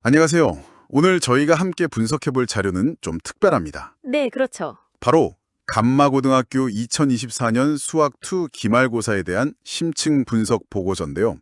안녕하세요. 오늘 저희가 함께 분석해 볼 자료는 좀 특별합니다. 네, 그렇죠. 바로 감마고등학교 2024년 수학2 기말고사에 대한 심층 분석 보고서인데요.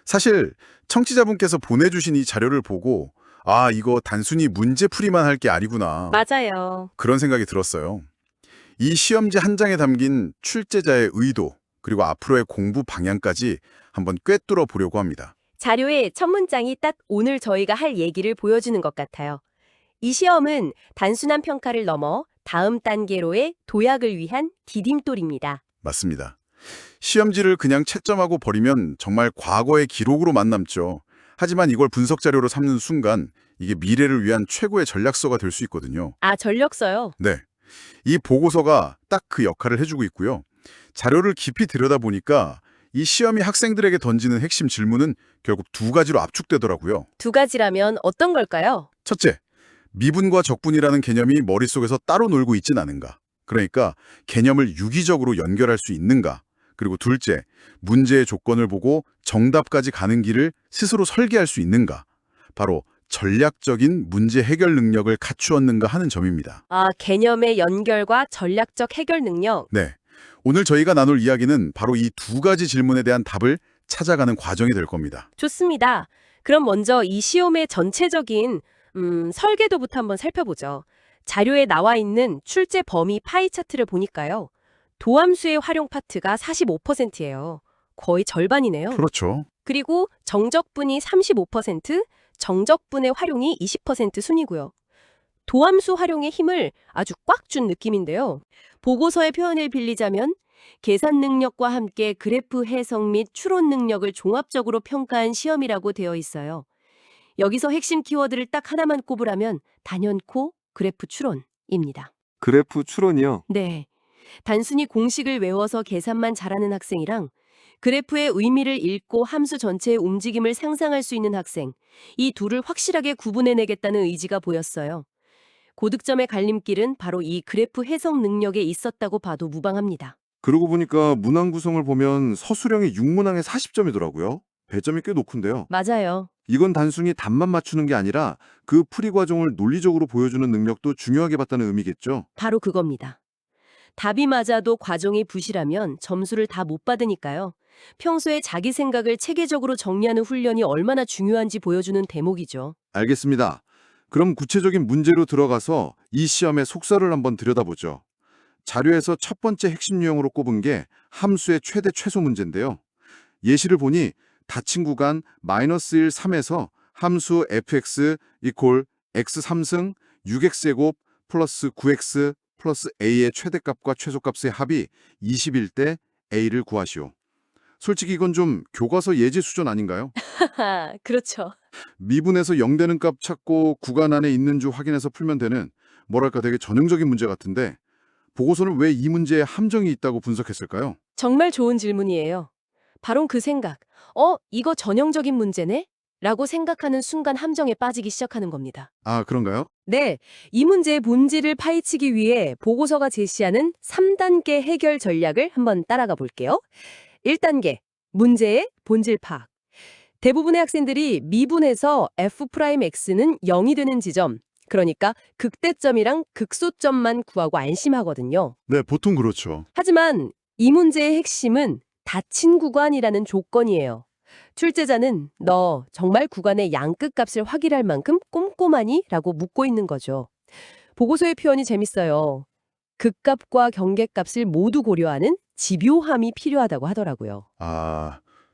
사실 청취자분께서 보내주신 이 자료를 보고 이거 단순히 문제풀이만 할 게 아니구나. 맞아요. 그런 생각이 들었어요. 이 시험지 한 장에 담긴 출제자의 의도, 그리고 앞으로의 공부 방향까지 한번 꿰뚫어 보려고 합니다. 자료의 첫 문장이 딱 오늘 저희가 할 얘기를 보여주는 것 같아요. 이 시험은 단순한 평가를 넘어 다음 단계로의 도약을 위한 디딤돌입니다. 맞습니다. 시험지를 그냥 채점하고 버리면 정말 과거의 기록으로만 남죠. 하지만 이걸 분석 자료로 삼는 순간 이게 미래를 위한 최고의 전략서가 될 수 있거든요. 아, 전력서요? 네. 이 보고서가 딱 그 역할을 해주고 있고요. 자료를 깊이 들여다보니까 이 시험이 학생들에게 던지는 핵심 질문은 결국 두 가지로 압축되더라고요. 두 가지라면 어떤 걸까요? 첫째, 미분과 적분이라는 개념이 머릿속에서 따로 놀고 있진 않은가. 그러니까 개념을 유기적으로 연결할 수 있는가. 그리고 둘째, 문제의 조건을 보고 정답까지 가는 길을 스스로 설계할 수 있는가. 바로 전략적인 문제 해결 능력을 갖추었는가 하는 점입니다. 아, 개념의 연결과 전략적 해결 능력. 네. 오늘 저희가 나눌 이야기는 바로 이 두 가지 질문에 대한 답을 찾아가는 과정이 될 겁니다. 좋습니다. 그럼 먼저 이 시험의 전체적인 설계도부터 한번 살펴보죠. 자료에 나와 있는 출제 범위 파이 차트를 보니까요. 도함수의 활용 파트가 45%예요. 거의 절반이네요. 그렇죠. 그리고 정적분이 35%, 정적분의 활용이 20% 순이고요. 도함수 활용의 힘을 아주 꽉 준 느낌인데요. 보고서의 표현을 빌리자면 계산 능력과 함께 그래프 해석 및 추론 능력을 종합적으로 평가한 시험이라고 되어 있어요. 여기서 핵심 키워드를 딱 하나만 꼽으라면 단연코 그래프 추론입니다. 그래프 추론이요? 네. 단순히 공식을 외워서 계산만 잘하는 학생이랑 그래프의 의미를 읽고 함수 전체의 움직임을 상상할 수 있는 학생, 이 둘을 확실하게 구분해내겠다는 의지가 보였어요. 고득점의 갈림길은 바로 이 그래프 해석 능력에 있었다고 봐도 무방합니다. 그러고 보니까 문항 구성을 보면 서술형이 6문항에 40점이더라고요. 배점이 꽤 높은데요. 맞아요. 이건 단순히 답만 맞추는 게 아니라 그 풀이 과정을 논리적으로 보여주는 능력도 중요하게 봤다는 의미겠죠. 바로 그겁니다. 답이 맞아도 과정이 부실하면 점수를 다 못 받으니까요. 평소에 자기 생각을 체계적으로 정리하는 훈련이 얼마나 중요한지 보여주는 대목이죠. 알겠습니다. 그럼 구체적인 문제로 들어가서 이 시험의 속설을 한번 들여다보죠. 자료에서 첫 번째 핵심 유형으로 꼽은 게 함수의 최대 최소 문제인데요. 예시를 보니 닫힌 구간 -1, 3에서 함수 fx 이퀄 x3승 6x제곱 플러스 9x 플러스 a의 최대값과 최소값의 합이 20일 때 a를 구하시오. 솔직히 이건 좀 교과서 예제 수준 아닌가요? 하하, 그렇죠. 미분에서 0 되는 값 찾고 구간 안에 있는 줄 확인해서 풀면 되는 뭐랄까 되게 전형적인 문제 같은데 보고서는 왜 이 문제에 함정이 있다고 분석했을까요? 정말 좋은 질문이에요. 바로 그 생각. 이거 전형적인 문제네? 라고 생각하는 순간 함정에 빠지기 시작하는 겁니다. 아, 그런가요? 네, 이 문제의 본질을 파헤치기 위해 보고서가 제시하는 3단계 해결 전략을 한번 따라가 볼게요. 1단계, 문제의 본질 파악. 대부분의 학생들이 미분해서 f'x는 0이 되는 지점, 그러니까 극대점이랑 극소점만 구하고 안심하거든요. 네, 보통 그렇죠. 하지만 이 문제의 핵심은 닫힌 구간이라는 조건이에요. 출제자는 너 정말 구간의 양끝 값을 확인할 만큼 꼼꼼하니? 라고 묻고 있는 거죠. 보고서의 표현이 재밌어요. 극값과 경계값을 모두 고려하는 집요함이 필요하다고 하더라고요.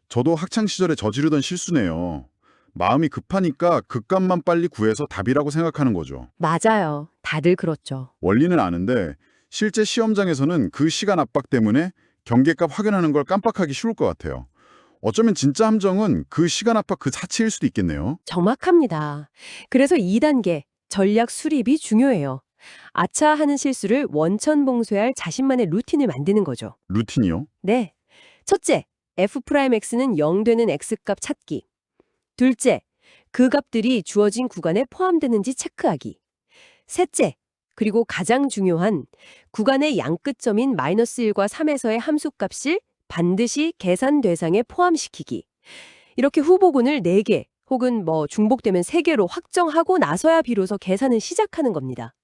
저도 학창 시절에 저지르던 실수네요. 마음이 급하니까 극값만 빨리 구해서 답이라고 생각하는 거죠. 맞아요. 다들 그렇죠. 원리는 아는데 실제 시험장에서는 그 시간 압박 때문에 경계값 확인하는 걸 깜빡하기 쉬울 것 같아요. 어쩌면 진짜 함정은 그 시간 압박 그 자체일 수도 있겠네요. 정확합니다. 그래서 2단계, 전략 수립이 중요해요. 아차 하는 실수를 원천봉쇄할 자신만의 루틴을 만드는 거죠. 루틴이요? 네. 첫째, f'x는 0 되는 x값 찾기. 둘째, 그 값들이 주어진 구간에 포함되는지 체크하기. 셋째, 그리고 가장 중요한 구간의 양끝점인 -1과 3에서의 함수값을 반드시 계산 대상에 포함시키기. 이렇게 후보군을 4개, 혹은 중복되면 3개로 확정하고 나서야 비로소 계산을 시작하는 겁니다.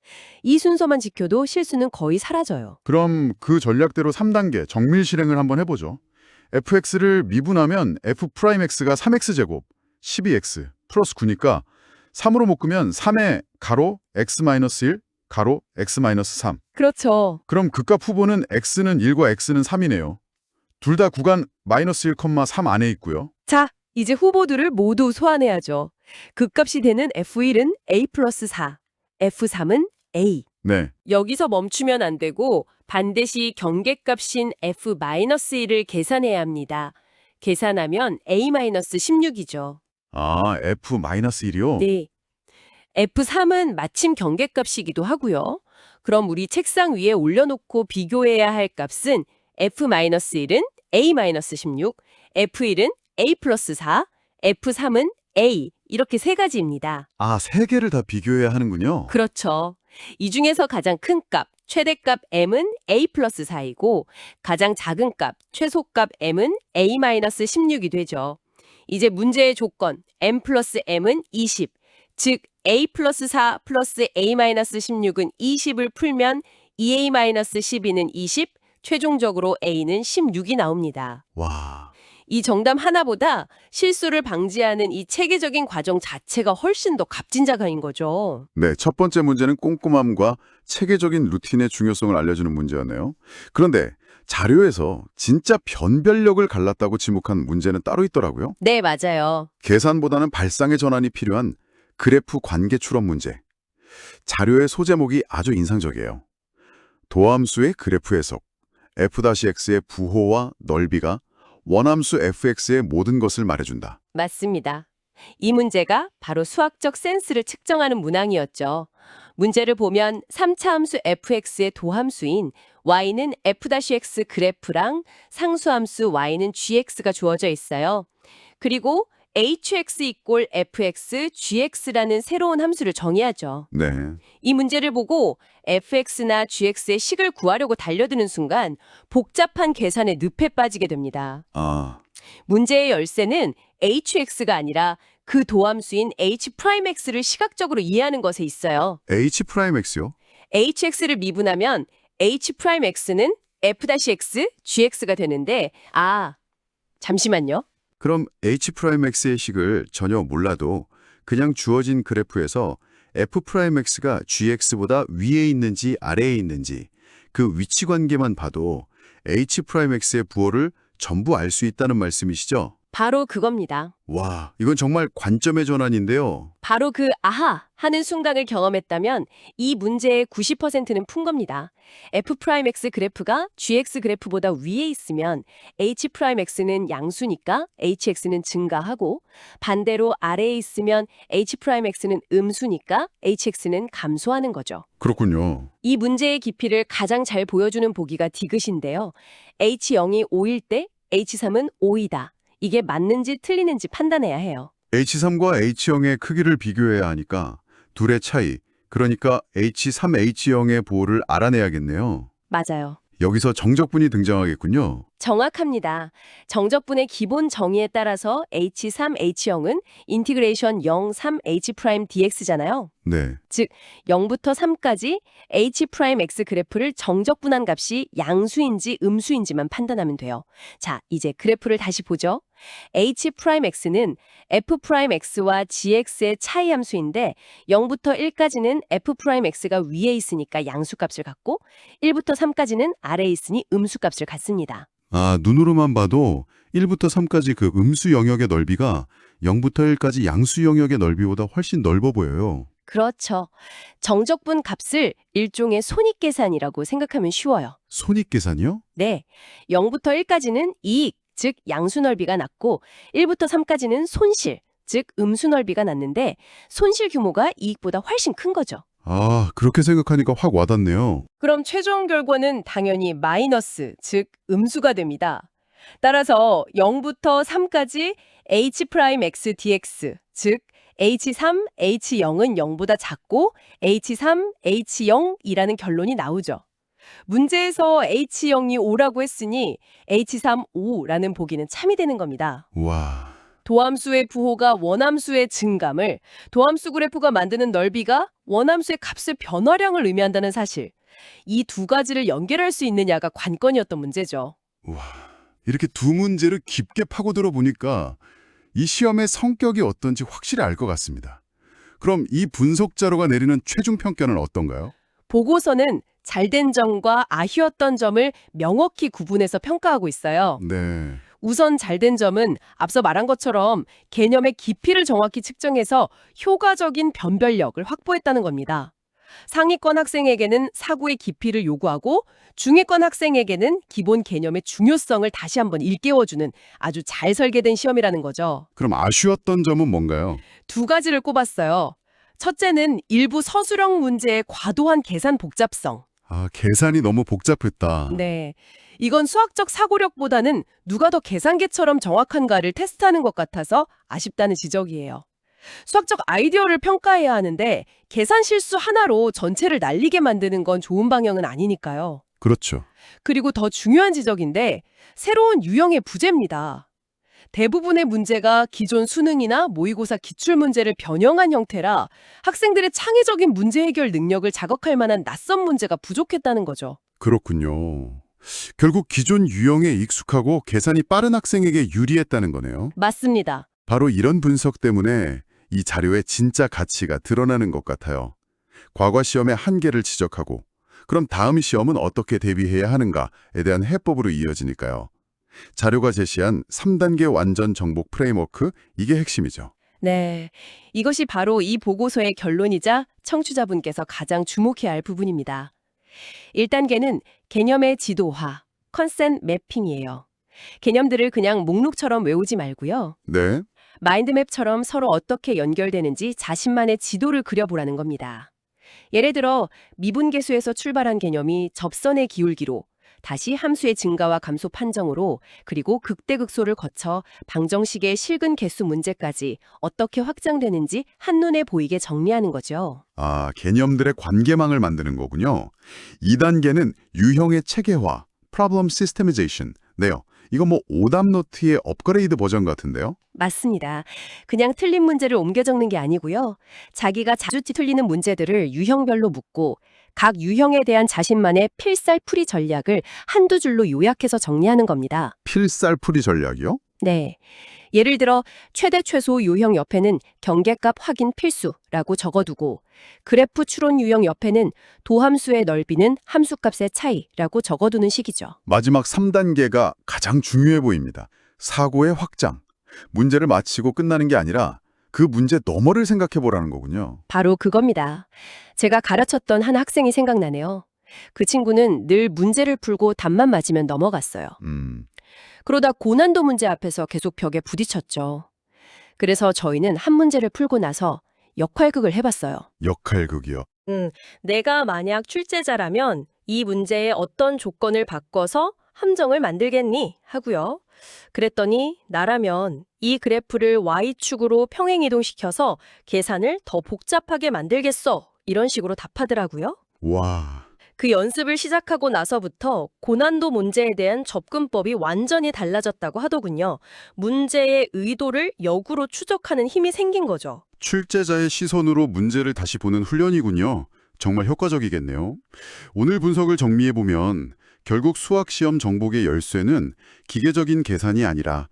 이 순서만 지켜도 실수는 거의 사라져요. 그럼 그 전략대로 3단계 정밀 실행을 한번 해보죠. fx를 미분하면 f'x가 3x제곱 12x 플러스 9니까 3으로 묶으면 3의 가로 x-1 가로 x-3. 그렇죠. 그럼 극값 후보는 x는 1과 x는 3이네요. 둘 다 구간 마이너스 1,3 안에 있고요. 자, 이제 후보들을 모두 소환해야죠. 극값이 되는 f1은 a 플러스 4, f3은 a. 네, 여기서 멈추면 안 되고 반드시 경계값인 f-1을 계산해야 합니다. 계산하면 a-16이죠. 아, f-1이요? 네. f3은 마침 경계값이기도 하고요. 그럼 우리 책상 위에 올려놓고 비교해야 할 값은 f-1은 a-16, f1은 a 플러스 4, f3은 a 이렇게 3가지입니다. 아, 3개를 다 비교해야 하는군요. 그렇죠. 이 중에서 가장 큰 값, 최대값 m은 a 플러스 4이고 가장 작은 값, 최소값 m은 a-16이 되죠. 이제 문제의 조건 m 플러스 m은 20, 즉 a 플러스 4 플러스 a-16은 20을 풀면 2a-12는 20, 최종적으로 a는 16이 나옵니다. 와, 이 정답 하나보다 실수를 방지하는 이 체계적인 과정 자체가 훨씬 더 값진자가인 거죠. 네, 첫 번째 문제는 꼼꼼함과 체계적인 루틴의 중요성을 알려주는 문제였네요. 그런데 자료에서 진짜 변별력을 갈랐다고 지목한 문제는 따로 있더라고요. 네, 맞아요. 계산보다는 발상의 전환이 필요한 그래프 관계 추론 문제. 자료의 소제목이 아주 인상적이에요. 도함수의 그래프 해석, f-x의 부호와 넓이가 원함수 fx의 모든 것을 말해준다. 맞습니다. 이 문제가 바로 수학적 센스를 측정하는 문항이었죠. 문제를 보면 3차 함수 fx의 도함수인 y는 f-x 그래프랑 상수함수 y는 gx가 주어져 있어요. 그리고 hx 이꼴 fx, gx라는 새로운 함수를 정의하죠. 네, 이 문제를 보고 fx나 gx의 식을 구하려고 달려드는 순간 복잡한 계산의 늪에 빠지게 됩니다. 아, 문제의 열쇠는 hx가 아니라 그 도함수인 h'x를 시각적으로 이해하는 것에 있어요. h'(x요? hx를 미분하면 h'x는 f-x, gx가 되는데 잠시만요. 그럼 h'(x의 식을 전혀 몰라도 그냥 주어진 그래프에서 f'x가 gx보다 위에 있는지 아래에 있는지 그 위치 관계만 봐도 h'x의 부호를 전부 알 수 있다는 말씀이시죠? 바로 그겁니다. 와, 이건 정말 관점의 전환인데요. 바로 그 아하 하는 순간을 경험했다면 이 문제의 90%는 푼 겁니다. f'x 그래프가 gx 그래프보다 위에 있으면 h'x는 양수니까 hx는 증가하고 반대로 아래에 있으면 h'x는 음수니까 hx는 감소하는 거죠. 그렇군요. 이 문제의 깊이를 가장 잘 보여주는 보기가 디귿인데요. h0이 5일 때 h3은 5이다. 이게 맞는지 틀리는지 판단해야 해요. H3과 H0의 크기를 비교해야 하니까 둘의 차이, 그러니까 H3, H0의 부호를 알아내야겠네요. 맞아요. 여기서 정적분이 등장하겠군요. 정확합니다. 정적분의 기본 정의에 따라서 H3, H0은 인티그레이션 0, 3, H' dx잖아요. 네, 즉 0부터 3까지 H'X 그래프를 정적분한 값이 양수인지 음수인지만 판단하면 돼요. 자, 이제 그래프를 다시 보죠. H'X는 F'X와 Gx의 차이 함수인데 0부터 1까지는 F'X가 위에 있으니까 양수값을 갖고 1부터 3까지는 아래에 있으니 음수값을 갖습니다. 아, 눈으로만 봐도 1부터 3까지 그 음수 영역의 넓이가 0부터 1까지 양수 영역의 넓이보다 훨씬 넓어 보여요. 그렇죠. 정적분 값을 일종의 손익계산이라고 생각하면 쉬워요. 손익계산이요? 네, 0부터 1까지는 이익, 즉 양수 넓이가 낮고 1부터 3까지는 손실, 즉 음수 넓이가 낮는데 손실 규모가 이익보다 훨씬 큰 거죠. 아, 그렇게 생각하니까 확 와닿네요. 그럼 최종 결과는 당연히 마이너스, 즉 음수가 됩니다. 따라서 0부터 3까지 H'X dx, 즉 H3, H0은 0보다 작고 H3, H0이라는 결론이 나오죠. 문제에서 H0이 5라고 했으니 H3, 5라는 보기는 참이 되는 겁니다. 와, 도함수의 부호가 원함수의 증감을, 도함수 그래프가 만드는 넓이가 원함수의 값의 변화량을 의미한다는 사실. 이 두 가지를 연결할 수 있느냐가 관건이었던 문제죠. 와, 이렇게 두 문제를 깊게 파고들어 보니까 이 시험의 성격이 어떤지 확실히 알 것 같습니다. 그럼 이 분석 자료가 내리는 최종 평가는 어떤가요? 보고서는 잘된 점과 아쉬웠던 점을 명확히 구분해서 평가하고 있어요. 네. 우선 잘된 점은 앞서 말한 것처럼 개념의 깊이를 정확히 측정해서 효과적인 변별력을 확보했다는 겁니다. 상위권 학생에게는 사고의 깊이를 요구하고 중위권 학생에게는 기본 개념의 중요성을 다시 한번 일깨워주는 아주 잘 설계된 시험이라는 거죠. 그럼 아쉬웠던 점은 뭔가요? 두 가지를 꼽았어요. 첫째는 일부 서술형 문제의 과도한 계산 복잡성. 아, 계산이 너무 복잡했다. 네. 이건 수학적 사고력보다는 누가 더 계산계처럼 정확한가를 테스트하는 것 같아서 아쉽다는 지적이에요. 수학적 아이디어를 평가해야 하는데 계산 실수 하나로 전체를 날리게 만드는 건 좋은 방향은 아니니까요. 그렇죠. 그리고 더 중요한 지적인데 새로운 유형의 부재입니다. 대부분의 문제가 기존 수능이나 모의고사 기출문제를 변형한 형태라 학생들의 창의적인 문제 해결 능력을 자극할 만한 낯선 문제가 부족했다는 거죠. 그렇군요. 결국 기존 유형에 익숙하고 계산이 빠른 학생에게 유리했다는 거네요. 맞습니다. 바로 이런 분석 때문에 이 자료의 진짜 가치가 드러나는 것 같아요. 과거 시험의 한계를 지적하고 그럼 다음 시험은 어떻게 대비해야 하는가에 대한 해법으로 이어지니까요. 자료가 제시한 3단계 완전 정복 프레임워크, 이게 핵심이죠. 네, 이것이 바로 이 보고서의 결론이자 청취자분께서 가장 주목해야 할 부분입니다. 1단계는 개념의 지도화, 컨셉 매핑이에요. 개념들을 그냥 목록처럼 외우지 말고요. 네. 마인드맵처럼 서로 어떻게 연결되는지 자신만의 지도를 그려보라는 겁니다. 예를 들어 미분계수에서 출발한 개념이 접선의 기울기로 다시 함수의 증가와 감소 판정으로 그리고 극대극소를 거쳐 방정식의 실근 개수 문제까지 어떻게 확장되는지 한눈에 보이게 정리하는 거죠. 아, 개념들의 관계망을 만드는 거군요. 2단계는 유형의 체계화, problem systemization. 네요. 이거 뭐 오답 노트의 업그레이드 버전 같은데요? 맞습니다. 그냥 틀린 문제를 옮겨 적는 게 아니고요. 자기가 자주 틀리는 문제들을 유형별로 묻고 각 유형에 대한 자신만의 필살풀이 전략을 한두 줄로 요약해서 정리하는 겁니다. 필살풀이 전략이요? 네. 예를 들어 최대 최소 유형 옆에는 경계값 확인 필수라고 적어두고 그래프 추론 유형 옆에는 도함수의 넓이는 함수값의 차이라고 적어두는 식이죠. 마지막 3단계가 가장 중요해 보입니다. 사고의 확장. 문제를 마치고 끝나는 게 아니라 그 문제 너머를 생각해 보라는 거군요. 바로 그겁니다. 제가 가르쳤던 한 학생이 생각나네요. 그 친구는 늘 문제를 풀고 답만 맞으면 넘어갔어요. 그러다 고난도 문제 앞에서 계속 벽에 부딪혔죠. 그래서 저희는 한 문제를 풀고 나서 역할극을 해봤어요. 역할극이요. 내가 만약 출제자라면 이 문제의 어떤 조건을 바꿔서 함정을 만들겠니? 하고요. 그랬더니 나라면 이 그래프를 Y축으로 평행이동시켜서 계산을 더 복잡하게 만들겠어. 이런 식으로 답하더라고요. 와, 그 연습을 시작하고 나서부터 고난도 문제에 대한 접근법이 완전히 달라졌다고 하더군요. 문제의 의도를 역으로 추적하는 힘이 생긴 거죠. 출제자의 시선으로 문제를 다시 보는 훈련이군요. 정말 효과적이겠네요. 오늘 분석을 정리해보면 결국 수학시험 정복의 열쇠는 기계적인 계산이 아니라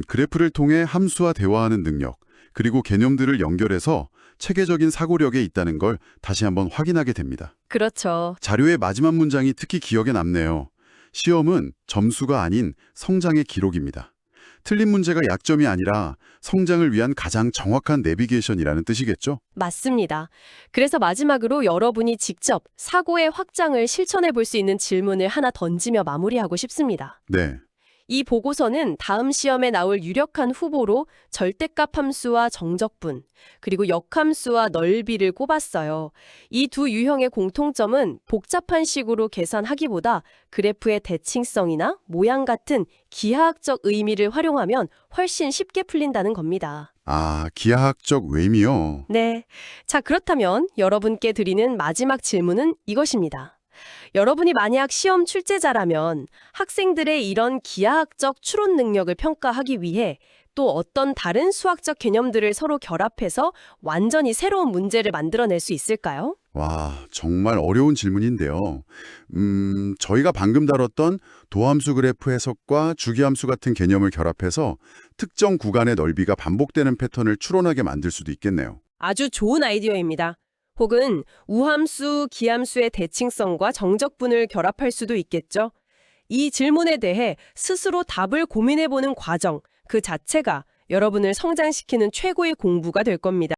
그래프를 통해 함수와 대화하는 능력, 그리고 개념들을 연결해서 체계적인 사고력에 있다는 걸 다시 한번 확인하게 됩니다. 그렇죠. 자료의 마지막 문장이 특히 기억에 남네요. 시험은 점수가 아닌 성장의 기록입니다. 틀린 문제가 약점이 아니라 성장을 위한 가장 정확한 내비게이션이라는 뜻이겠죠? 맞습니다. 그래서 마지막으로 여러분이 직접 사고의 확장을 실천해 볼 수 있는 질문을 하나 던지며 마무리하고 싶습니다. 네. 이 보고서는 다음 시험에 나올 유력한 후보로 절대값 함수와 정적분, 그리고 역함수와 넓이를 꼽았어요. 이 두 유형의 공통점은 복잡한 식으로 계산하기보다 그래프의 대칭성이나 모양 같은 기하학적 의미를 활용하면 훨씬 쉽게 풀린다는 겁니다. 아, 기하학적 외미요. 네. 자, 그렇다면 여러분께 드리는 마지막 질문은 이것입니다. 여러분이 만약 시험 출제자라면 학생들의 이런 기하학적 추론 능력을 평가하기 위해 또 어떤 다른 수학적 개념들을 서로 결합해서 완전히 새로운 문제를 만들어낼 수 있을까요? 와, 정말 어려운 질문인데요. 저희가 방금 다뤘던 도함수 그래프 해석과 주기함수 같은 개념을 결합해서 특정 구간의 넓이가 반복되는 패턴을 추론하게 만들 수도 있겠네요. 아주 좋은 아이디어입니다. 혹은 우함수, 기함수의 대칭성과 정적분을 결합할 수도 있겠죠. 이 질문에 대해 스스로 답을 고민해보는 과정, 그 자체가 여러분을 성장시키는 최고의 공부가 될 겁니다.